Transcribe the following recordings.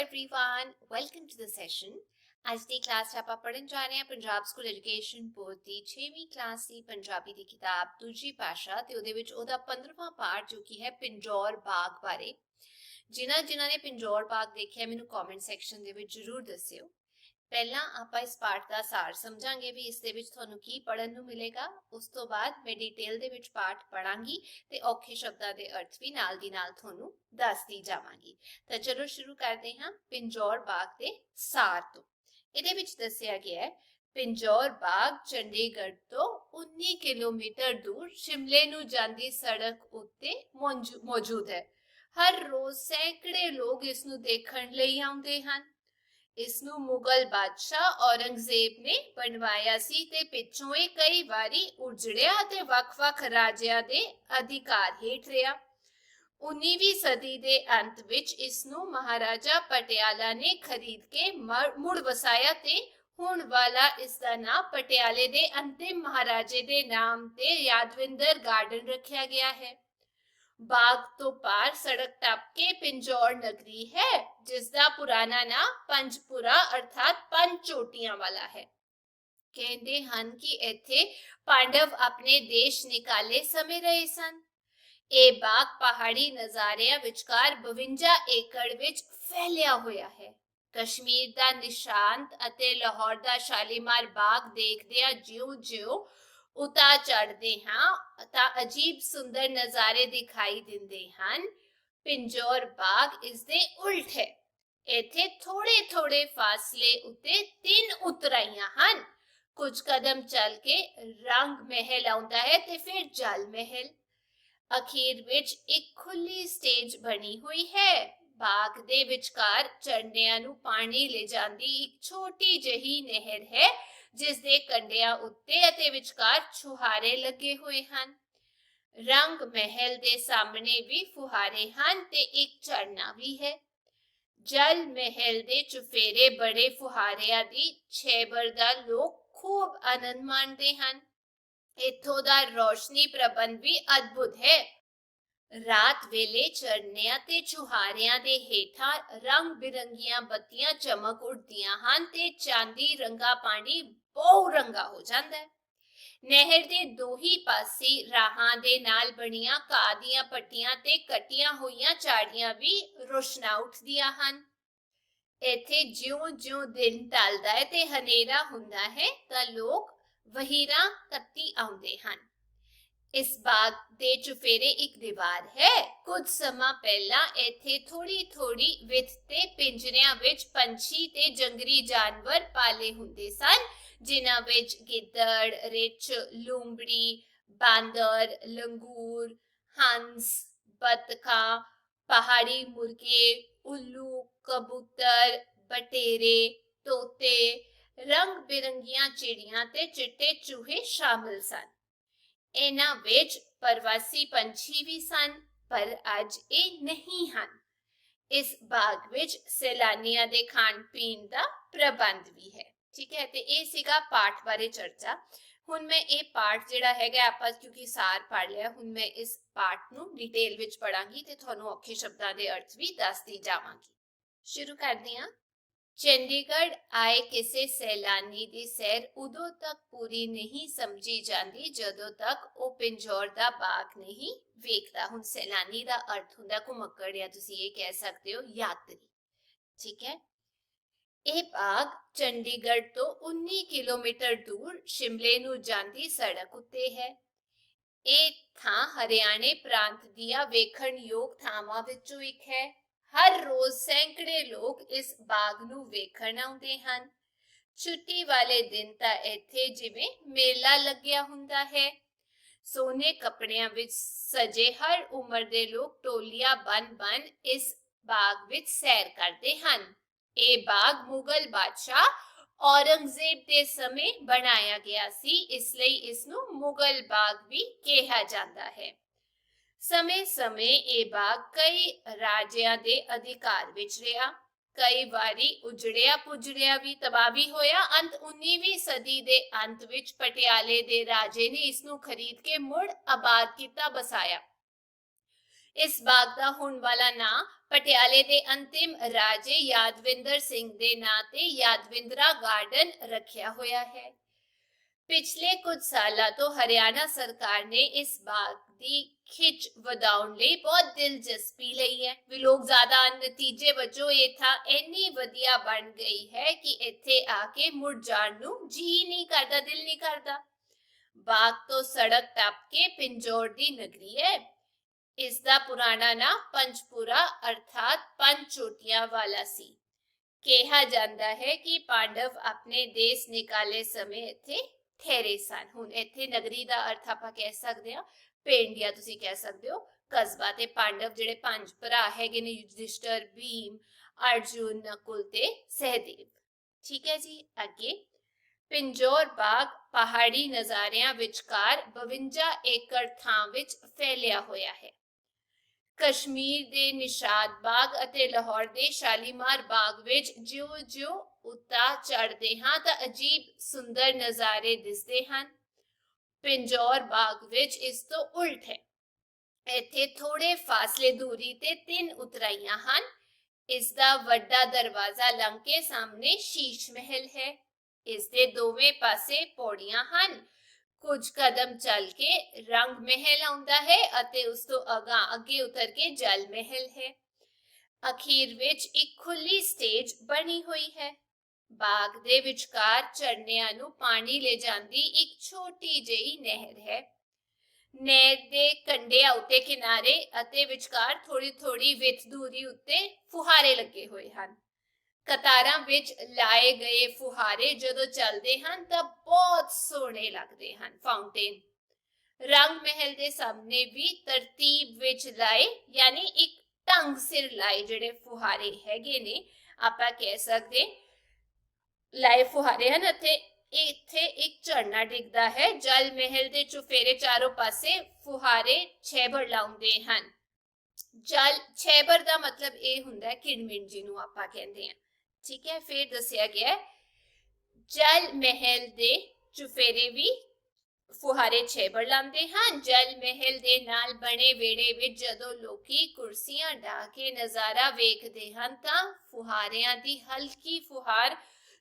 everyone, welcome to the session. ਅੱਜ ਦੀ class ਆਪਾਂ ਪੜ੍ਹਨ ਜਾ ਰਹੇ ਹਾਂ ਪੰਜਾਬ ਸਕੂਲ ਐਜੂਕੇਸ਼ਨ ਬੋਰਡ ਦੀ 6ਵੀਂ ਕਲਾਸ ਦੀ ਪੰਜਾਬੀ ਦੀ ਕਿਤਾਬ ਦੂਜੀ ਭਾਸ਼ਾ ਤੇ ਉਹਦੇ ਵਿੱਚ ਉਹਦਾ 15ਵਾਂ ਪਾਠ ਜੋ ਕਿ ਹੈ ਪਿੰਜੌਰ ਬਾਗ ਬਾਰੇ। ਜਿਨ੍ਹਾਂ ਨੇ ਪਿੰਜੌਰ ਬਾਗ ਦੇਖਿਆ ਮੈਨੂੰ ਕਮੈਂਟ ਸੈਕਸ਼ਨ ਦੇ ਵਿੱਚ ਜ਼ਰੂਰ ਦੱਸਿਓ। ਪਹਿਲਾਂ ਆਪਾਂ ਇਸ ਪਾਠ ਦਾ ਸਾਰ ਸਮਝਾਂਗੇ ਵੀ ਇਸ ਦੇ ਵਿੱਚ ਤੁਹਾਨੂੰ ਕੀ ਪੜ੍ਹਨ ਨੂੰ ਮਿਲੇਗਾ। ਉਸ ਤੋਂ ਬਾਅਦ ਮੈਂ ਡਿਟੇਲ ਦੇ ਵਿੱਚ ਪਾਠ ਪੜਾਂਗੀ ਤੇ ਔਖੇ ਸ਼ਬਦਾਂ ਦੇ ਅਰਥ ਵੀ ਨਾਲ ਦੀ ਨਾਲ ਤੁਹਾਨੂੰ ਦੱਸਦੀ ਜਾਵਾਂਗੀ। ਤਾਂ ਚਲੋ ਸ਼ੁਰੂ ਕਰਦੇ ਹਾਂ ਪਿੰਜੌਰ ਬਾਗ ਦੇ ਸਾਰ ਤੋਂ। ਇਹਦੇ ਵਿੱਚ ਦੱਸਿਆ ਗਿਆ ਹੈ ਪਿੰਜੌਰ ਬਾਗ ਚੰਡੀਗੜ੍ਹ ਤੋਂ 19 ਕਿਲੋਮੀਟਰ ਦੂਰ ਸ਼ਿਮਲੇ ਨੂੰ ਜਾਂਦੀ ਸੜਕ ਉੱਤੇ ਮੌਜੂਦ ਹੈ। ਹਰ ਰੋਜ਼ ਸੈਂਕੜੇ ਲੋਕ ਇਸ ਨੂੰ ਦੇਖਣ ਲਈ ਆਉਂਦੇ ਹਨ। ਇਸ ਨੂੰ ਮੁਗਲ ਬਾਦਸ਼ਾਹ ਔਰੰਗਜ਼ੇਬ ਨੇ ਬਣਵਾਇਆ ਸੀ ਤੇ ਪਿੱਛੋਂ ਇਹ ਕਈ ਵਾਰੀ ਉਜੜਿਆ ਤੇ ਵੱਖ-ਵੱਖ ਰਾਜਿਆਂ ਦੇ ਅਧਿਕਾਰ ਹੇਠ ਰਿਹਾ। 19ਵੀਂ ਸਦੀ ਦੇ ਅੰਤ ਵਿੱਚ ਇਸ ਨੂੰ ਮਹਾਰਾਜਾ ਪਟਿਆਲਾ ਨੇ ਖਰੀਦ ਕੇ ਮੁੜ ਵਸਾਇਆ ਤੇ ਹੁਣ ਵਾਲਾ ਇਸ ਦਾ ਨਾਮ ਪਟਿਆਲੇ ਦੇ ਅੰਤਿਮ ਮਹਾਰਾਜੇ ਦੇ ਨਾਮ ਤੇ ਯਾਦਵਿੰਦਰ ਗਾਰਡਨ ਰੱਖਿਆ ਗਿਆ ਹੈ। ਬਾਗ ਤੋਂ ਪਾਰ ਸੜਕ ਟੱਪ ਕੇ ਪਿੰਜੌਰ ਨਗਰੀ ਹੈ ਜਿਸ ਦਾ ਪੁਰਾਣਾ ਨਾਮ ਪੰਜਪੁਰਾ ਅਰਥਾਤ ਪੰਜ ਚੋਟੀਆਂ ਵਾਲਾ ਹੈ। ਕਹਿੰਦੇ ਹਨ ਕਿ ਇੱਥੇ ਪਾਂਡਵ ਆਪਣੇ ਦੇਸ਼ ਨਿਕਾਲੇ ਸਮੇਂ ਰਹੇ ਸਨ। ਇਹ ਬਾਗ ਪਹਾੜੀ ਨਜ਼ਾਰਿਆਂ ਵਿਚਕਾਰ 52 ਏਕੜ ਵਿੱਚ ਫੈਲਿਆ ਹੋਇਆ ਹੈ। ਕਸ਼ਮੀਰ ਦਾ ਨਿਸ਼ਾਂਤ ਅਤੇ ਲਾਹੌਰ ਦਾ ਸ਼ਾਲੀਮਾਰ ਬਾਗ ਦੇਖਦਿਆਂ ਜਿਉਂ-ਜਿਉਂ ਉਤਾਰ ਚੜ੍ਹਦੇ ਹਾਂ ਤਾਂ ਅਜੀਬ ਸੁੰਦਰ ਨਜ਼ਾਰੇ ਦਿਖਾਈ ਦਿੰਦੇ ਹਨ। ਪਿੰਜੌਰ ਬਾਗ ਇਸ ਦੇ ਉਲਟ ਹੈ। ਇੱਥੇ ਥੋੜੇ ਫਾਸਲੇ ਉੱਤੇ 3 ਉਤਰਾਈਆਂ ਹਨ। ਕੁਝ ਕਦਮ ਚੱਲ ਕੇ ਰੰਗ ਮਹਿਲ ਆਉਂਦਾ ਹੈ ਤੇ ਫਿਰ ਜਲ ਮਹਿਲ। ਅਖੀਰ ਵਿੱਚ ਇੱਕ ਖੁੱਲੀ ਸਟੇਜ ਬਣੀ ਹੋਈ ਹੈ। ਬਾਗ ਦੇ ਵਿਚਕਾਰ ਝਰਨਿਆਂ ਨੂੰ ਪਾਣੀ ਲੈ ਜਾਂਦੀ ਇੱਕ ਛੋਟੀ ਜਿਹੀ ਨਹਿਰ ਹੈ ਜਿਸ ਦੇ ਕੰਢਿਆਂ ਉੱਤੇ ਅਤੇ ਵਿਚਕਾਰ ਛੁਹਾਰੇ ਲੱਗੇ ਹੋਏ ਹਨ। ਰੰਗ ਮਹਿਲ ਦੇ ਸਾਹਮਣੇ ਵੀ ਫੁਹਾਰੇ ਹਨ ਤੇ ਇੱਕ ਝਰਨਾ ਵੀ ਹੈ। ਜਲ ਮਹਿਲ ਦੇ ਚੁਫੇਰੇ ਬੜੇ ਫੁਹਾਰਿਆਂ ਦੀ ਛੇਬਰ ਦਾ ਲੋਕ ਖੂਬ ਆਨੰਦ ਮਾਣਦੇ ਹਨ। ਇੱਥੋਂ ਦਾ ਰੋਸ਼ਨੀ ਪ੍ਰਬੰਧ ਵੀ ਅਦਭੁਤ ਹੈ। ਰਾਤ ਵੇਲੇ ਝਰਨਿਆਂ ਤੇ ਛੁਹਾਰਿਆਂ ਦੇ ਹੇਠਾਂ ਰੰਗ ਬਿਰੰਗੀਆਂ ਬੱਤੀਆਂ ਚਮਕ ਉੱਠਦੀਆਂ ਹਨ ਤੇ ਚਾਂਦੀ ਰੰਗਾ ਪਾਣੀ ਬਹੁ ਰੰਗਾ ਹੋ ਜਾਂਦਾ ਹੈ। ਨਹਿਰ ਦੇ ਦੋਹੀ ਪਾਸੇ ਰਾਹਾਂ ਦੇ ਨਾਲ ਬਣੀਆਂ ਘਾਹ ਦੀਆਂ ਪੱਟੀਆਂ ਤੇ ਕੱਟੀਆਂ ਹੋਈਆਂ ਝਾੜੀਆਂ ਵੀ ਰੋਸ਼ਨਾ ਉੱਠਦੀਆਂ ਹਨ। ਇੱਥੇ ਜਿਉਂ-ਜਿਉਂ ਦਿਨ ਢਲਦਾ ਹੈ ਤੇ ਹਨੇਰਾ ਹੁੰਦਾ ਹੈ ਤਾਂ ਲੋਕ ਵਹੀਰਾਂ ਕੱਤੀ ਆਉਂਦੇ ਹਨ। ਇਸ ਬਾਗ ਦੇ ਚੁਫੇਰੇ ਇੱਕ ਦੀਵਾਰ ਹੈ। ਕੁਝ ਸਮਾਂ ਪਹਿਲਾਂ ਇੱਥੇ ਥੋੜੀ ਵਿੱਥ ਤੇ ਪਿੰਜਰਿਆਂ ਵਿੱਚ ਪੰਛੀ ਤੇ ਜੰਗਲੀ ਜਾਨਵਰ ਪਾਲੇ ਹੁੰਦੇ ਸਨ ਜਿਨ੍ਹਾਂ ਵਿੱਚ ਗਿੱਦੜ, ਰਿੱਛ, ਲੂੰਬੜੀ, ਬਾਂਦਰ, ਲੰਗੂਰ, ਹੰਸ, ਬਤਖਾਂ, ਪਹਾੜੀ ਮੁਰਗੇ, ਉੱਲੂ, ਕਬੂਤਰ, ਬਟੇਰੇ, ਤੋਤੇ, ਰੰਗ ਬਿਰੰਗੀਆਂ ਚਿੜੀਆਂ ਤੇ ਚਿੱਟੇ ਚੂਹੇ ਸ਼ਾਮਿਲ ਸਨ। ਇਹਨਾਂ ਵਿੱਚ ਪ੍ਰਵਾਸੀ ਪੰਛੀ ਵੀ ਸਨ ਪਰ ਅੱਜ ਇਹ ਨਹੀਂ ਹਨ। ਇਸ ਬਾਗ ਵਿੱਚ ਸੈਲਾਨੀਆਂ ਦੇ ਖਾਣ ਪੀਣ ਦਾ ਪ੍ਰਬੰਧ ਵੀ ਹੈ। ਠੀਕ ਹੈ, ਤੇ ਇਹ ਸੀਗਾ ਪਾਠ ਬਾਰੇ ਚਰਚਾ। ਹੁਣ ਮੈਂ ਇਹ ਪਾਠ ਜਿਹੜਾ ਹੈਗਾ ਆਪਾਂ ਕਿਉਂਕਿ ਸਾਰ ਪੜ੍ਹ ਲਿਆ, ਹੁਣ ਮੈਂ ਇਸ ਪਾਠ ਨੂੰ ਡਿਟੇਲ ਵਿੱਚ ਪੜਾਂਗੀ ਤੇ ਤੁਹਾਨੂੰ ਔਖੇ ਸ਼ਬਦਾਂ ਦੇ ਅਰਥ ਵੀ ਦੱਸਦੀ ਜਾਵਾਂਗੀ। ਸ਼ੁਰੂ ਕਰਦੇ ਹਾਂ। ਚੰਡੀਗੜ੍ਹ ਆਏ ਕਿਸੇ ਸੈਲਾਨੀ ਦੀ ਸੈਰ ਉਦੋਂ ਤੱਕ ਪੂਰੀ ਨਹੀਂ ਸਮਝੀ ਜਾਂਦੀ ਜਦੋਂ ਤੱਕ ਉਹ ਪਿੰਜੌਰ ਦਾ ਬਾਗ ਨਹੀਂ ਵੇਖਦਾ। ਹੁਣ ਸੈਲਾਨੀ ਦਾ ਅਰਥ ਹੁੰਦਾ ਘੁਮੱਕੜ ਜਾਂ ਤੁਸੀਂ ਇਹ ਕਹਿ ਸਕਦੇ ਹੋ ਯਾਤਰੀ। ਠੀਕ ਹੈ, ਇਹ ਬਾਗ ਚੰਡੀਗੜ੍ਹ ਤੋਂ 19 ਕਿਲੋਮੀਟਰ ਦੂਰ ਸ਼ਿਮਲੇ ਨੂੰ ਜਾਂਦੀ ਸੜਕ ਉੱਤੇ ਹੈ। ਇਹ ਥਾਂ ਹਰਿਆਣੇ ਪ੍ਰਾਂਤ ਦੀਆਂ ਵੇਖਣਯੋਗ ਥਾਵਾਂ ਵਿੱਚੋਂ ਇੱਕ ਹੈ। ਹਰ ਰੋਜ਼ ਸੈਂਕੜੇ ਲੋਕ ਇਸ ਬਾਗ ਨੂੰ ਵੇਖਣ ਆਉਂਦੇ ਹਨ। ਛੁੱਟੀ ਵਾਲੇ ਦਿਨ ਤਾਂ ਇੱਥੇ ਜਿਵੇਂ ਮੇਲਾ ਲੱਗਿਆ ਹੁੰਦਾ ਹੈ। ਸੋਨੇ ਕੱਪੜਿਆਂ ਵਿੱਚ ਸਜੇ ਹਰ ਉਮਰ ਦੇ ਲੋਕ ਟੋਲੀਆਂ ਬਣ ਇਸ ਬਾਗ ਵਿੱਚ ਸੈਰ ਕਰਦੇ ਹਨ। ਇਹ ਬਾਗ ਮੁਗਲ ਬਾਦਸ਼ਾਹ ਔਰੰਗਜ਼ੇਬ ਦੇ ਸਮੇਂ ਬਣਾਇਆ ਗਿਆ ਸੀ, ਇਸ ਲਈ ਇਸ ਨੂੰ ਮੁਗਲ ਬਾਗ ਵੀ ਕਿਹਾ ਜਾਂਦਾ ਹੈ। ਸਮੇਂ-ਸਮੇਂ ਇਹ ਬਾਗ ਕਈ ਰਾਜਿਆਂ ਦੇ ਅਧਿਕਾਰ ਵਿੱਚ ਰਿਹਾ। ਕਈ ਵਾਰੀ ਉਜੜਿਆ ਪੁਜੜਿਆ ਵੀ ਤਬਾਹ ਵੀ ਹੋਇਆ। ਅੰਤ 19ਵੀਂ ਸਦੀ ਦੇ ਅੰਤ ਵਿੱਚ ਪਟਿਆਲੇ ਦੇ ਰਾਜੇ ਨੇ ਇਸ ਨੂੰ ਖਰੀਦ ਕੇ ਮੁੜ ਆਬਾਦ ਕੀਤਾ, ਬਸਾਇਆ। ਇਸ ਬਾਗ ਦਾ ਹੁਣ ਵਾਲਾ ਨਾਂ ਪਟਿਆਲੇ ਦੇ ਅੰਤਿਮ ਰਾਜੇ ਯਾਦਵਿੰਦਰ ਸਿੰਘ ਦੇ ਨਾਂ ਤੇ ਯਾਦਵਿੰਦਰਾ ਗਾਰਡਨ ਰੱਖਿਆ ਹੋਇਆ ਹੈ। ਪਿਛਲੇ ਕੁਝ ਸਾਲਾਂ ਤੋਂ ਹਰਿਆਣਾ ਸਰਕਾਰ ਨੇ ਇਸ ਬਾਗ ਦੀ ਖਿੱਚ ਵਧਾਉਣ ਲਈ ਬਹੁਤ ਦਿਲਚਸਪੀ ਲਈ ਹੈ ਵੀ ਲੋਕ ਜ਼ਿਆਦਾ ਨਤੀਜੇ ਵਜੋਂ ਇਹ ਥਾਂ ਇੰਨੀ ਵਧੀਆ ਬਣ ਗਈ ਹੈ ਕਿ ਇੱਥੇ ਆ ਕੇ ਮੁੜ ਜਾਣ ਨੂੰ ਜੀ ਨਹੀਂ ਕਰਦਾ, ਦਿਲ ਨਹੀਂ ਕਰਦਾ। ਬਾਗ ਤੋਂ ਸੜਕ ਟੱਪ ਕੇ ਪਿੰਜੌਰ ਦੀ ਨਗਰੀ ਹੈ। ਇਸ ਦਾ ਪੁਰਾਣਾ ਨਾਂ ਪੰਚਪੁਰਾ ਅਰਥਾਤ ਪੰਜ ਚੋਟੀਆਂ ਵਾਲਾ ਸੀ। ਕਿਹਾ ਜਾਂਦਾ ਹੈ ਕਿ ਪਾਂਡਵ ਆਪਣੇ ਦੇਸ਼ ਨਿਕਾਲੇ ਸਮੇਂ ਇੱਥੇ ਠਹਿਰੇ ਸਨ। ਹੁਣ ਇੱਥੇ ਨਗਰੀ ਦਾ ਅਰਥ ਆਪਾਂ ਕਹਿ ਸਕਦੇ ਹਾਂ ਪਿੰਡ ਜਾਂ ਤੁਸੀਂ ਕਹਿ ਸਕਦੇ ਹੋ ਕਸਬਾ। ਤੇ ਪਾਂਡਵ ਜਿਹੜੇ ਪੰਜ ਭਰਾ ਹੈਗੇ ਨੇ ਯੁਧਿਸ਼ਟਰ, ਭੀਮ, ਅਰਜੁਨ, ਨਕੁਲ ਤੇ ਸਹਿਦੇਵ। ਠੀਕ ਹੈ ਜੀ। ਅੱਗੇ ਪਿੰਜੌਰ ਬਾਗ ਪਹਾੜੀ ਨਜ਼ਾਰਿਆਂ ਵਿਚਕਾਰ 52 ਏਕੜ ਥਾਂ ਵਿੱਚ ਫੈਲਿਆ ਹੋਇਆ ਹੈ। ਕਸ਼ਮੀਰ ਦੇ ਨਿਸ਼ਾਦ ਬਾਗ ਅਤੇ ਲਾਹੌਰ ਦੇ ਸ਼ਾਲੀਮਾਰ ਬਾਗ ਵਿੱਚ ਜਿਉਂ-ਜਿਉਂ ਉਤਾਰ ਚੜ੍ਹਦੇ ਹਾਂ ਤਾਂ ਅਜੀਬ ਸੁੰਦਰ ਨਜ਼ਾਰੇ ਦਿਸਦੇ ਹਨ। ਪਿੰਜੌਰ ਬਾਗ ਵਿੱਚ ਇਸ ਤੋਂ ਉਲਟ ਹੈ। ਇੱਥੇ ਥੋੜੇ ਫਾਸਲੇ ਦੂਰੀ ਤੇ 3 ਉਤਰਾਈਆਂ ਹਨ। ਇਸ ਦਾ ਵੱਡਾ ਦਰਵਾਜ਼ਾ ਲੰਘ ਕੇ ਸਾਹਮਣੇ ਸ਼ੀਸ਼ ਮਹਿਲ ਹੈ। ਇਸ ਦੇ ਦੋਵੇਂ ਪਾਸੇ ਪੌੜੀਆਂ ਹਨ। ਕੁਝ ਕਦਮ ਚੱਲ ਕੇ ਰੰਗ ਮਹਿਲ ਆਉਂਦਾ ਹੈ ਅਤੇ ਉਸ ਤੋਂ ਅੱਗੇ ਉਤਰ ਕੇ ਜਲ ਮਹਿਲ ਹੈ। ਅਖੀਰ ਵਿੱਚ ਇੱਕ ਖੁੱਲੀ ਸਟੇਜ ਬਣੀ ਹੋਈ ਹੈ। ਬਾਗ ਦੇ ਵਿਚਕਾਰ ਝਰਨਿਆਂ ਨੂੰ ਪਾਣੀ ਲੈ ਜਾਂਦੀ ਇੱਕ ਛੋਟੀ ਜਿਹੀ ਨਹਿਰ ਹੈ। ਨਹਿਰ ਦੇ ਕੰਢਿਆਂ ਉੱਤੇ ਕਿਨਾਰੇ ਅਤੇ ਵਿਚਕਾਰ ਥੋੜੀ ਵਿੱਥ ਦੂਰੀ ਉੱਤੇ ਫੁਹਾਰੇ ਲੱਗੇ ਹੋਏ ਹਨ। ਕਤਾਰਾਂ ਵਿੱਚ ਲਾਏ ਗਏ ਫੁਹਾਰੇ ਜਦੋਂ ਚੱਲਦੇ ਹਨ ਤਾਂ ਬਹੁਤ ਸੋਹਣੇ ਲੱਗਦੇ ਹਨ। ਫਾਊਂਟੇਨ ਰੰਗ ਮਹਿਲ ਦੇ ਸਾਹਮਣੇ ਵੀ ਤਰਤੀਬ ਵਿੱਚ ਲਾਏ ਯਾਨੀ ਇੱਕ ਢੰਗ ਸਿਰ ਲਾਏ ਜਿਹੜੇ ਫੁਹਾਰੇ ਹੈਗੇ ਨੇ ਆਪਾਂ ਕਹਿ ਸਕਦੇ ਲਾਏ ਫੁਹਾਰੇ ਹਨ। ਅਤੇ ਇੱਥੇ ਇੱਕ ਝਰਨਾ ਡਿੱਗਦਾ ਹੈ। ਜਲ ਮਹਿਲ ਦੇ ਚੁਫੇਰੇ ਚਾਰੋਂ ਪਾਸੇ ਫੁਹਾਰੇ ਛੇਬੜ ਲਾਉਂਦੇ ਹਨ। ਜਲ ਛੇਬੜ ਦਾ ਮਤਲਬ ਇਹ ਹੁੰਦਾ ਹੈ ਕਿਣਮਿਣ ਜਿਹਨੂੰ ਆਪਾਂ ਕਹਿੰਦੇ ਹਾਂ। ਠੀਕ ਹੈ। ਫਿਰ ਦੱਸਿਆ ਗਿਆ ਜਲ ਮਹਿਲ ਦੇ ਚੁਫੇਰੇ ਵੀ ਫੁਹਾਰੇ ਛੇਬੜ ਲਾਉਂਦੇ ਹਨ। ਜਲ ਮਹਿਲ ਦੇ ਨਾਲ ਬਣੇ ਵਿਹੜੇ ਵਿੱਚ ਜਦੋਂ ਲੋਕੀ ਕੁਰਸੀਆਂ ਢਾ ਕੇ ਨਜ਼ਾਰਾ ਵੇਖਦੇ ਹਨ ਤਾਂ ਫੁਹਾਰਿਆਂ ਦੀ ਹਲਕੀ ਫੁਹਾਰ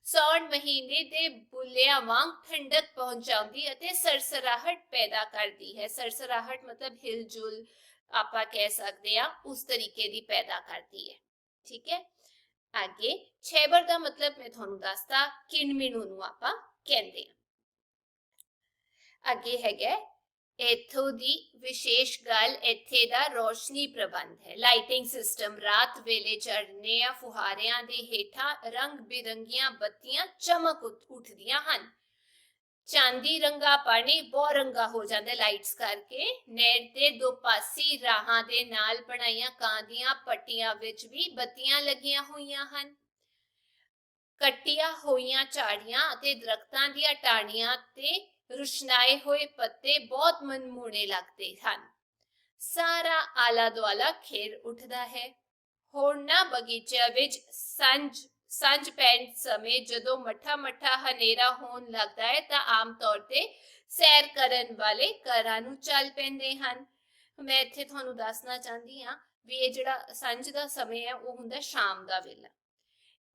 ਸੌਣ ਮਹੀਨੇ ਦੇ ਬੁੱਲਿਆਂ ਵਾਂਗ ਠੰਡਕ ਪਹੁੰਚਾਉਂਦੀ ਅਤੇ ਸਰਸਰਾਹਟ ਪੈਦਾ ਕਰਦੀ ਹੈ। ਸਰਸਰਾਹਟ ਮਤਲਬ ਹਿਲਜੁਲ ਆਪਾਂ ਕਹਿ ਸਕਦੇ ਹਾਂ ਉਸ ਤਰੀਕੇ ਦੀ ਪੈਦਾ ਕਰਦੀ ਹੈ। ਠੀਕ ਹੈ। ਅੱਗੇ ਛੇਬੜ ਦਾ ਮਤਲਬ ਮੈਂ ਤੁਹਾਨੂੰ ਦੱਸਦਾ ਕਿਣਮਿਣੂ ਨੂੰ ਆਪਾਂ ਕਹਿੰਦੇ ਹਾਂ। ਅੱਗੇ ਹੈਗਾ ਇੱਥੋਂ ਦੀ ਵਿਸ਼ੇਸ਼ ਗੱਲ ਇੱਥੇ ਦਾ ਰੋਸ਼ਨੀ ਪ੍ਰਬੰਧ ਹੈ। ਲਾਈਟਿੰਗ ਸਿਸਟਮ ਰਾਤ ਵੇਲੇ ਝਰਨਿਆਂ ਫੁਹਾਰਿਆਂ ਦੇ ਹੇਠਾਂ ਰੰਗ ਬਿਰੰਗੀਆਂ ਬੱਤੀਆਂ ਚਮਕ ਉੱਠਦੀਆਂ ਹਨ। ਚਾਂਦੀ ਰੰਗਾ ਪਾਣੀ ਬਹੁਰੰਗਾ ਹੋ ਜਾਂਦਾ ਲਾਈਟਸ ਕਰਕੇ। ਨਹਿਰ ਦੇ ਦੋ ਪਾਸੀ ਰਾਹਾਂ ਦੇ ਨਾਲ ਬਣਾਈਆਂ ਕਾਂ ਦੀਆਂ ਪੱਟੀਆਂ ਵਿੱਚ ਵੀ ਬੱਤੀਆਂ ਲੱਗੀਆਂ ਹੋਈਆਂ ਹਨ। ਕੱਟੀਆਂ ਹੋਈਆਂ ਝਾੜੀਆਂ ਅਤੇ ਦਰਖਤਾਂ ਦੀਆਂ ਟਾਹਣੀਆਂ ਤੇ ਰੁਸ਼ਨਾਏ ਹੋਏ ਪੱਤੇ ਬਹੁਤ ਮਨਮੋਹਣੇ ਲੱਗਦੇ ਹਨ। ਸਾਰਾ ਆਲਾ ਦੁਆਲਾ ਖੇਰ ਉੱਠਦਾ ਹੈ। ਹੋਰਨਾਂ ਬਗੀਚਿਆਂ ਵਿੱਚ ਸੰਝ ਪੈਣ ਸਮੇਂ ਜਦੋਂ ਮੱਠਾ ਹਨੇਰਾ ਹੋਣ ਲੱਗਦਾ ਹੈ ਤਾਂ ਆਮ ਤੌਰ ਤੇ ਸੈਰ ਕਰਨ ਵਾਲੇ ਘਰਾਂ ਨੂੰ ਚੱਲ ਪੈਂਦੇ ਹਨ। ਮੈਂ ਇੱਥੇ ਤੁਹਾਨੂੰ ਦੱਸਣਾ ਚਾਹੁੰਦੀ ਹਾਂ ਵੀ ਇਹ ਜਿਹੜਾ ਸੰਝ ਦਾ ਸਮੇਂ ਹੈ ਉਹ ਹੁੰਦਾ ਸ਼ਾਮ ਦਾ ਵੇਲਾ।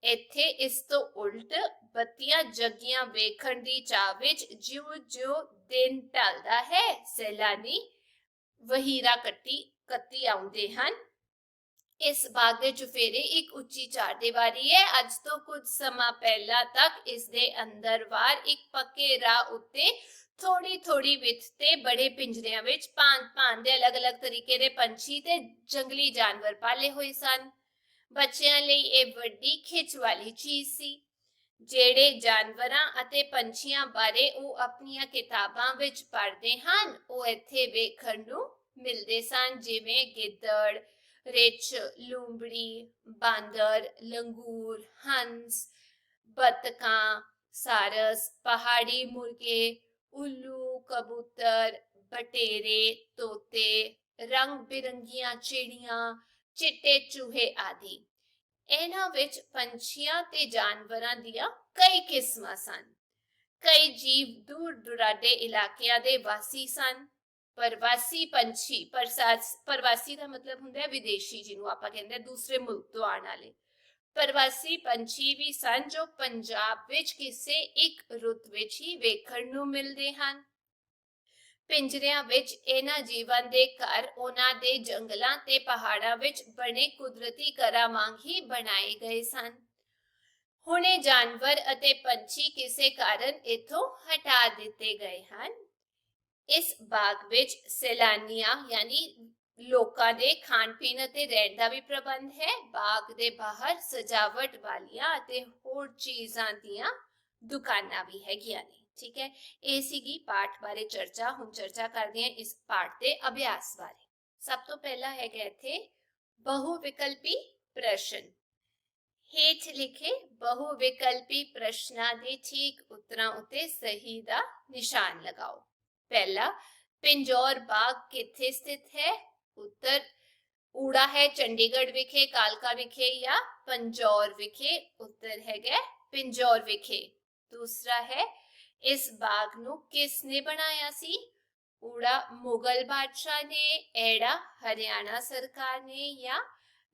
ਇੱਥੇ ਇਸ ਤੋਂ ਉਲਟ ਬੱਤੀਆਂ ਜਗੀਆਂ ਵੇਖਣ ਦੀ ਚਾਹ ਵਿੱਚ ਜਿਉਂ ਦਿਨ ਢਲਦਾ ਹੈ ਸੈਲਾਨੀ ਵਹੀਰਾ ਕੱਤੀ ਆਉਂਦੇ ਹਨ। ਇਸ ਬਾਗ ਦੇ ਚੁਫੇਰੇ ਇੱਕ ਉੱਚੀ ਚਾਰਦੀਵਾਰੀ ਹੈ। ਅੱਜ ਤੋਂ ਕੁਝ ਸਮਾਂ ਪਹਿਲਾਂ ਤੱਕ ਇਸ ਦੇ ਅੰਦਰ-ਬਾਹਰ ਇੱਕ ਪੱਕੇ ਰਾਹ ਉੱਤੇ ਥੋੜੀ ਵਿੱਥ ਤੇ ਬੜੇ ਪਿੰਜਰਿਆਂ ਵਿੱਚ ਭਾਂਤ ਦੇ ਅਲੱਗ-ਅਲੱਗ ਤਰੀਕੇ ਦੇ ਪੰਛੀ ਤੇ ਜੰਗਲੀ ਜਾਨਵਰ ਪਾਲੇ ਹੋਏ ਸਨ। ਬੱਚਿਆਂ ਲਈ ਇਹ ਵੱਡੀ ਖਿੱਚ ਵਾਲੀ ਚੀਜ਼ ਸੀ। ਜਿਹੜੇ ਜਾਨਵਰਾਂ ਅਤੇ ਪੰਛੀਆਂ ਬਾਰੇ ਉਹ ਆਪਣੀਆਂ ਕਿਤਾਬਾਂ ਵਿੱਚ ਪੜ੍ਹਦੇ ਹਨ ਉਹ ਇੱਥੇ ਵੇਖਣ ਨੂੰ ਮਿਲਦੇ ਸਨ, ਜਿਵੇਂ ਗਿੱਦੜ, ਰਿੱਛ, ਲੂੰਬੜੀ, ਬਾਂਦਰ, ਲੰਗੂਰ, ਹੰਸ, ਬਤਕਾਂ, ਸਾਰਸ, ਪਹਾੜੀ ਮੁਰਗੇ, ਉੱਲੂ, ਕਬੂਤਰ, ਬਟੇਰੇ, ਤੋਤੇ, ਰੰਗ ਬਿਰੰਗੀਆਂ ਚਿੜੀਆਂ, ਚਿੱਟੇ ਚੂਹੇ ਆਦਿ। ਇਹਨਾਂ ਵਿੱਚ ਪੰਛੀਆਂ ਤੇ ਜਾਨਵਰਾਂ ਦੀਆਂ ਕਈ ਕਿਸਮਾਂ ਸਨ। ਕਈ ਜੀਵ ਦੂਰ ਦੁਰਾਡੇ ਇਲਾਕਿਆਂ ਦੇ ਵਾਸੀ ਸਨ। ਪ੍ਰਵਾਸੀ ਪੰਛੀ, ਪ੍ਰਵਾਸੀ ਦਾ ਮਤਲਬ ਹੁੰਦਾ ਹੈ ਵਿਦੇਸ਼ੀ, ਜਿਹਨੂੰ ਆਪਾਂ ਕਹਿੰਦੇ ਆ ਦੂਸਰੇ ਮੁਲਕ ਤੋਂ ਆਉਣ ਵਾਲੇ। ਪ੍ਰਵਾਸੀ ਪੰਛੀ ਵੀ ਸਨ ਜੋ ਪੰਜਾਬ ਵਿੱਚ ਕਿਸੇ ਇੱਕ ਰੁੱਤ ਵਿੱਚ ਹੀ ਵੇਖਣ ਨੂੰ ਮਿਲਦੇ ਹਨ। ਪਿੰਜਰਿਆਂ ਵਿੱਚ ਇਹਨਾਂ ਜੀਵਨ ਦੇ ਘਰ ਉਹਨਾਂ ਦੇ ਜੰਗਲਾਂ ਤੇ ਪਹਾੜਾਂ ਵਿੱਚ ਬਣੇ ਕੁਦਰਤੀ ਘਰਾਂ ਵਾਂਗ ਹੀ ਬਣਾਏ ਗਏ ਸਨ। ਹੁਣ ਇਹ ਜਾਨਵਰ ਅਤੇ ਪੰਛੀ ਕਿਸੇ ਕਾਰਨ ਇੱਥੋਂ ਹਟਾ ਦਿੱਤੇ ਗਏ ਹਨ। ਇਸ ਬਾਗ ਵਿੱਚ ਸੈਲਾਨੀਆਂ ਯਾਨੀ ਲੋਕਾਂ ਦੇ ਖਾਣ ਪੀਣ ਅਤੇ ਰਹਿਣ ਦਾ ਵੀ ਪ੍ਰਬੰਧ ਹੈ। ਬਾਗ ਦੇ ਬਾਹਰ ਸਜਾਵਟ ਵਾਲੀਆਂ ਅਤੇ ਹੋਰ ਚੀਜ਼ਾਂ ਦੀਆਂ ਦੁਕਾਨਾਂ ਵੀ ਹੈਗੀਆਂ ਨੇ। ਠੀਕ ਹੈ, ਇਹ ਸੀਗੀ ਪਾਠ ਬਾਰੇ ਚਰਚਾ। ਹੁਣ ਚਰਚਾ ਕਰਦੇ ਹਾਂ ਇਸ ਪਾਠ ਦੇ ਅਭਿਆਸ ਬਾਰੇ। ਸਭ ਤੋਂ ਪਹਿਲਾ ਹੈਗਾ ਇੱਥੇ ਬਹੁ ਵਿਕਲਪੀ ਪ੍ਰਸ਼ਨ। ਹੇਠ ਲਿਖੇ ਬਹੁ ਵਿਕਲਪੀ ਪ੍ਰਸ਼ਨਾਂ ਦੇ ਠੀਕ ਉੱਤਰਾਂ ਉੱਤੇ ਸਹੀ ਦਾ ਨਿਸ਼ਾਨ ਲਗਾਓ। पहला, पिंजौर बाग किथे स्थित है? उत्तर ऊड़ा है चंडीगढ़ विखे, कालका विखे या पंजौर विखे। उत्तर है पिंजौर विखे। दूसरा है, इस बाग नू किसने बनाया सी? ऊड़ा मुगल बादशाह ने, एड़ा हरियाणा सरकार ने या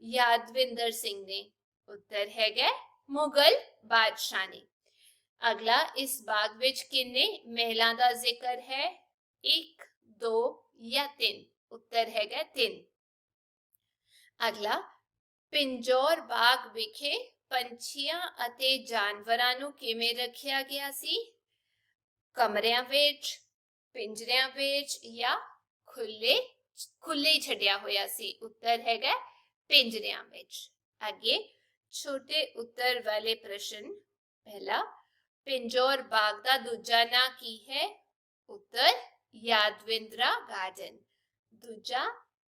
यादविंदर सिंह ने। उत्तर है मुगल बादशाह ने। अगला, इस बाग विच किन्ने महलों का जिक्र है? 1, 2 या 3। उत्तर है 3। अगला, पिंजौर बाग विखे पंछियां अते जानवरां नू किवें रखिया गया सी? कमरियां विच, पिंजरियां विच या खुले छड्डिया होया सी? उत्तर है पिंजरियां विच। आगे छोटे उत्तर वाले प्रश्न। पहला, पिंजौर बाग का दूजा ना की है? उत्तर यादविंद्रा गार्डन। दूजा,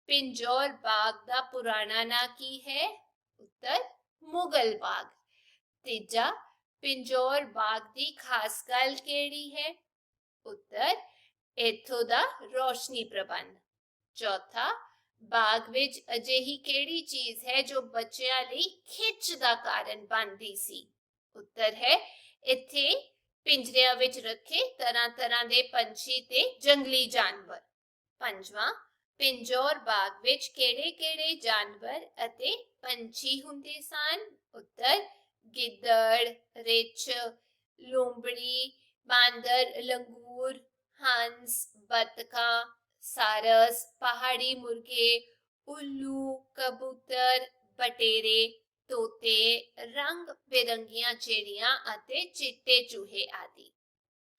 पिंजौर बाग का पुराना ना की है? उत्तर मुगल बाग। तीजा, पिंजौर बाग की खास गल केड़ी है? उत्तर इत्थों दा रोशनी प्रबंध। चौथा, बाग विच अजिही केड़ी चीज है जो बच्चों लई खिच दा कारण बनदी सी? उत्तर है इत्थे पिंजरियां विच रखे तरह तरह के पंछी ते जंगली जानवर। पंजवां, पिंजौर बाग विच केड़े केड़े जानवर अते पंछी हुंदे सन? उत्तर गिद्दड़, रिछ, लूंबड़ी, बांदर, लंगूर, हंस, बतखा, सारस, पहाड़ी मुर्गे, उल्लू, कबूतर, बटेरे, तोते, रंग बिरंगियां चिड़ियां अते चिट्टे चूहे आदि।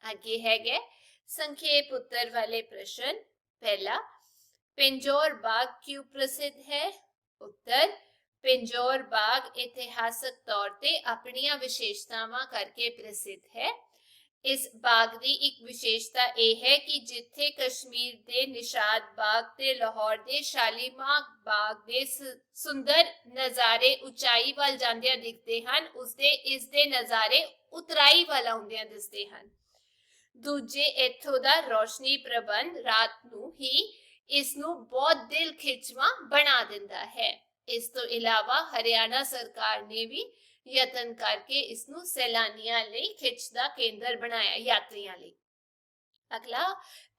आगे है संक्षेप उत्तर वाले प्रश्न। पहला, पिंजौर बाग क्यों प्रसिद्ध है? उत्तर पिंजौर बाग इतिहासक तौर ते अपनियां विशेषतावां करके प्रसिद्ध है। इस बाग की एक विशेषता यह है कि जिथे कश्मीर के निशाद बाग ते लाहौर के शालीमार बाग के सुंदर नज़ारे उचाई वाल जांदियां दिखते हैं, उसदे इसदे नज़ारे उतराई वाल आउंदियां दिसदे हैं। दूजे, इत्थों दा रोशनी प्रबंध रात नू ही इसनू बहुत दिल खिचवा बना दिंदा है। इस तो इलावा हरियाणा सरकार ने भी यतन करके इसनू सैलानियां लई खिच दा केंद्र बनाया, यात्रियां लई। अगला,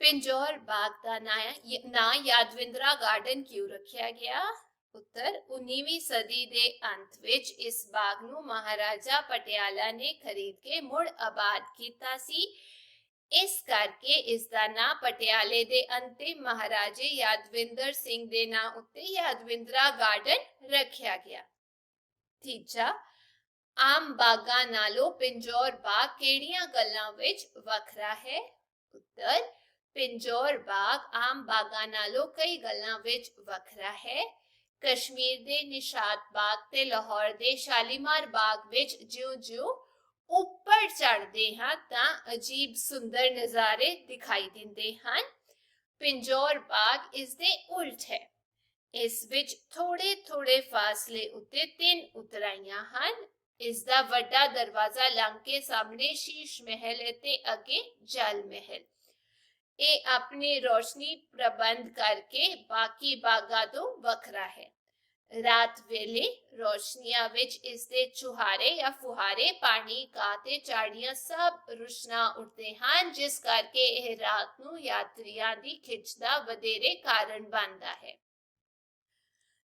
पिंजौर बाग का ना यादविंद्रा गार्डन क्यों रखा गया? उत्तर 19वीं सदी के अंत विच इस बाग नू महाराजा पटियाला ने खरीद के मुड़ आबाद कीता सी। इस करके इसका ना पटियाले दे अंतिम महाराजे यादविंदर सिंह दे ना उत्ते यादविंद्रा गार्डन रखा गया। तीजा, आम बागां नालों पिंजौर बाग केड़ियां गल्लां विच वखरा है? उत्तर पिंजौर बाग आम बागां नालों कई गल्लां विच वखरा है। कश्मीर दे निशात बाग ते लाहौर दे शालीमार बाग विच ज्यों-ज्यों ऊपर चढ़ते हैं तां अजीब सुंदर नज़ारे दिखाई दिंदे हैं। पिंजौर बाग इसदे उल्ट है। इस विच थोड़े थोड़े फासले उत्ते 3 उतराइयां हैं। इसका वड्डा दरवाजा लंघ के सामने शीश महल ते अगे जल महल। ये अपने रोशनी प्रबंध करके बाकी बागां तो वखरा है। ਰਾਤ ਵੇਲੇ ਰੋਸ਼ਨੀਆਂ ਵਿੱਚ ਇਸ ਦੇ ਚੁਹਾਰੇ ਜਾਂ ਫੁਹਾਰੇ ਪਾਣੀ ਕਾਤੇ ਝਾੜੀਆਂ ਸਭ ਰੁਸ਼ਨਾ ਉੱਠਦੇ ਹਨ, ਜਿਸ ਕਰਕੇ ਇਹ ਰਾਤ ਨੂੰ ਯਾਤਰੀਆਂ ਦੀ ਖਿੱਚ ਦਾ ਵਧੇਰੇ ਕਾਰਨ ਬਣਦਾ ਹੈ।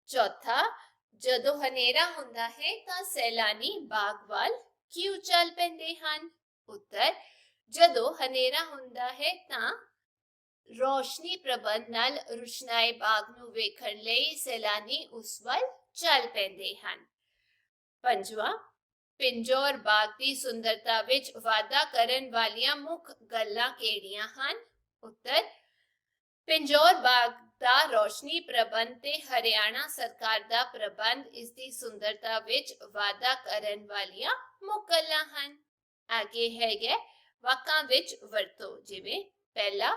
ਚੌਥਾ, ਜਦੋਂ ਹਨੇਰਾ ਹੁੰਦਾ ਹੈ ਤਾਂ ਸੈਲਾਨੀ ਬਾਗ ਵੱਲ ਕਿਉਂ ਚੱਲ ਪੈਂਦੇ ਹਨ? ਉੱਤਰ, ਜਦੋਂ ਹਨੇਰਾ ਹੁੰਦਾ ਹੈ ਤਾਂ ਰੋਸ਼ਨੀ ਪ੍ਰਬੰਧ ਨਾਲ ਰੁਸ਼ਨਾਏ ਬਾਗ ਨੂੰ ਵੇਖਣ ਲਈ ਸੈਲਾਨੀ ਉਸ ਵੱਲ ਚੱਲ ਪੈਂਦੇ ਹਨ। ਪੰਜਵਾਂ, ਪਿੰਜੌਰ ਬਾਗ ਦੀ ਸੁੰਦਰਤਾ ਵਿੱਚ ਵਾਧਾ ਕਰਨ ਵਾਲੀਆਂ ਮੁੱਖ ਗੱਲਾਂ ਕਿਹੜੀਆਂ ਹਨ? ਉੱਤਰ, ਪਿੰਜੌਰ ਬਾਗ ਦਾ ਰੋਸ਼ਨੀ ਪ੍ਰਬੰਧ ਤੇ ਹਰਿਆਣਾ ਸਰਕਾਰ ਦਾ ਪ੍ਰਬੰਧ ਇਸ ਦੀ ਸੁੰਦਰਤਾ ਵਿੱਚ ਵਾਧਾ ਕਰਨ ਵਾਲੀਆਂ ਮੁੱਖ ਗੱਲਾਂ ਹਨ। ਅੱਗੇ ਹੈਗਾ ਵਾਕਾਂ ਵਿੱਚ ਵਰਤੋ, ਜਿਵੇਂ ਪਹਿਲਾ,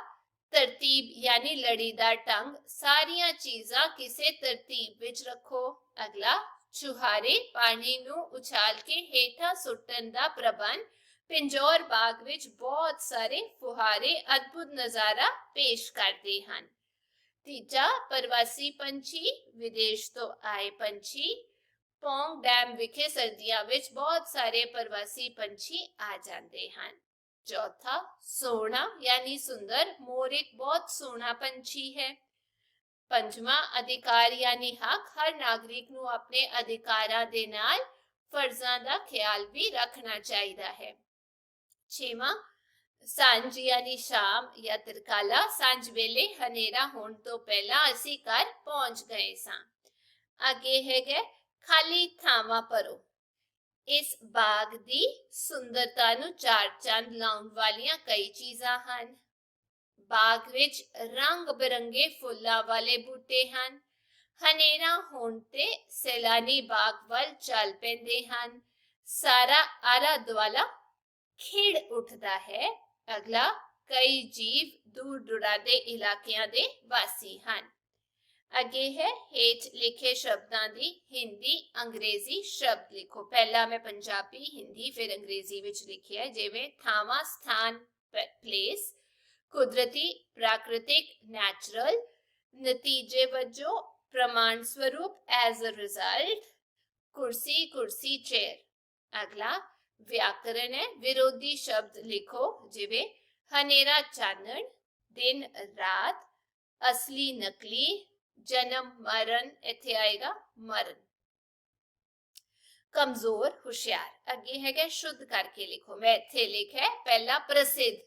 ਤਰਤੀਬ ਯਾਨੀ ਲੜੀਦਾਰ ਢੰਗ, ਸਾਰੀਆਂ ਚੀਜ਼ਾਂ ਕਿਸੇ ਤਰਤੀਬ ਵਿੱਚ ਰੱਖੋ। ਅਗਲਾ, ਚੁਹਾਰੇ ਪਾਣੀ ਨੂੰ ਉਛਾਲ ਕੇ ਹੇਠਾਂ ਸੁੱਟਣ ਦਾ ਪ੍ਰਬੰਧ, ਪਿੰਜੌਰ ਬਾਗ ਵਿੱਚ ਬਹੁਤ ਸਾਰੇ ਫੁਹਾਰੇ ਅਦਭੁਤ ਨਜ਼ਾਰਾ ਪੇਸ਼ ਕਰਦੇ ਹਨ। ਤੀਜਾ, ਪ੍ਰਵਾਸੀ ਪੰਛੀ, ਵਿਦੇਸ਼ ਤੋਂ ਆਏ ਪੰਛੀ, ਪੌਂਗ ਡੈਮ ਵਿਖੇ ਸਰਦੀਆਂ ਵਿੱਚ ਬਹੁਤ ਸਾਰੇ ਪ੍ਰਵਾਸੀ ਪੰਛੀ ਆ ਜਾਂਦੇ ਹਨ। चौथा, सोना यानी सुंदर, मोर एक बहुत सोना पंछी है। पंजवा, अधिकार यानी हक, हर नागरिक नू अपने अधिकारां दे नाल फर्जां दा ख्याल भी रखना चाहिदा है। छेवां, सांझ यानी शाम या तिरकाला, सांझ वेले हनेरा होण तो पहला असी घर पहुंच गए सां। अगे है खाली थावां भरो, इस बाग ਦੀ ਸੁੰਦਰਤਾ ਨੂੰ ਚਾਰ ਚੰਦ ਲਾਉਣ ਵਾਲੀਆਂ ਕਈ ਚੀਜ਼ਾਂ ਹਨ। ਬਾਗ ਵਿੱਚ ਰੰਗ ਬਿਰੰਗੇ ਫੁੱਲਾਂ ਵਾਲੇ ਬੂਟੇ ਹਨ। ਹਨੇਰਾ ਹੋਣ ਤੇ ਸੈਲਾਨੀ ਬਾਗ ਵੱਲ ਚੱਲ ਪੈਂਦੇ ਹਨ। ਸਾਰਾ ਆਲਾ ਦੁਆਲਾ ਖਿੜ ਉੱਠਦਾ ਹੈ। ਅਗਲਾ, ਕਈ ਜੀਵ ਦੂਰ ਦੁਰਾਡੇ ਇਲਾਕਿਆਂ ਦੇ ਵਾਸੀ ਹਨ। ਅੱਗੇ ਹੈ ਹੇਠ ਲਿਖੇ ਸ਼ਬਦਾਂ ਦੀ ਹਿੰਦੀ ਅੰਗਰੇਜ਼ੀ ਸ਼ਬਦ ਲਿਖੋ। ਪਹਿਲਾ ਮੈਂ ਪੰਜਾਬੀ, ਹਿੰਦੀ ਫਿਰ ਅੰਗਰੇਜ਼ੀ ਵਿੱਚ ਲਿਖਿਆ, ਜਿਵੇਂ ਥਾਵਾਂ ਸਥਾਨ ਪਲੇਸ, ਕੁਦਰਤੀ ਪ੍ਰਾਕ੍ਰਿਤਿਕ ਨੈਚੁਰਲ, ਨਤੀਜੇ ਵਜੋਂ ਪ੍ਰਮਾਣ ਸਰੂਪ ਐਜ਼ ਅ ਰਿਜ਼ਲਟ, ਕੁਰਸੀ ਕੁਰਸੀ ਚੇਅਰ। ਅਗਲਾ ਵਿਆਕਰਨ ਹੈ, ਵਿਰੋਧੀ ਸ਼ਬਦ ਲਿਖੋ, ਜਿਵੇਂ ਹਨੇਰਾ ਚਾਨਣ, ਦਿਨ ਰਾਤ, ਅਸਲੀ ਨਕਲੀ, जन्म मरण, इत्थे आएगा मरण। कमजोर होशियार। अगे है शुद्ध करके लिखो, मैं इत्थे लिखा है पहला प्रसिद्ध,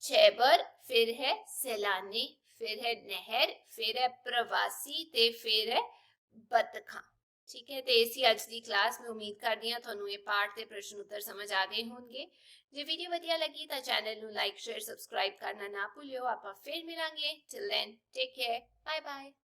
छैबर, फिर है सैलानी, फिर है नहर, फिर है प्रवासी ते फिर है बतखा। ठीक है, तो इसी अज की क्लास में उम्मीद करती हाँ तुहानू ये पाठ के प्रश्न उत्तर समझ आ गए होंगे। जे वीडियो वधिया लगी तो चैनल नू लाइक शेयर सबसक्राइब करना ना भूलियो। आपां फिर मिलांगे। Till then take care, bye bye.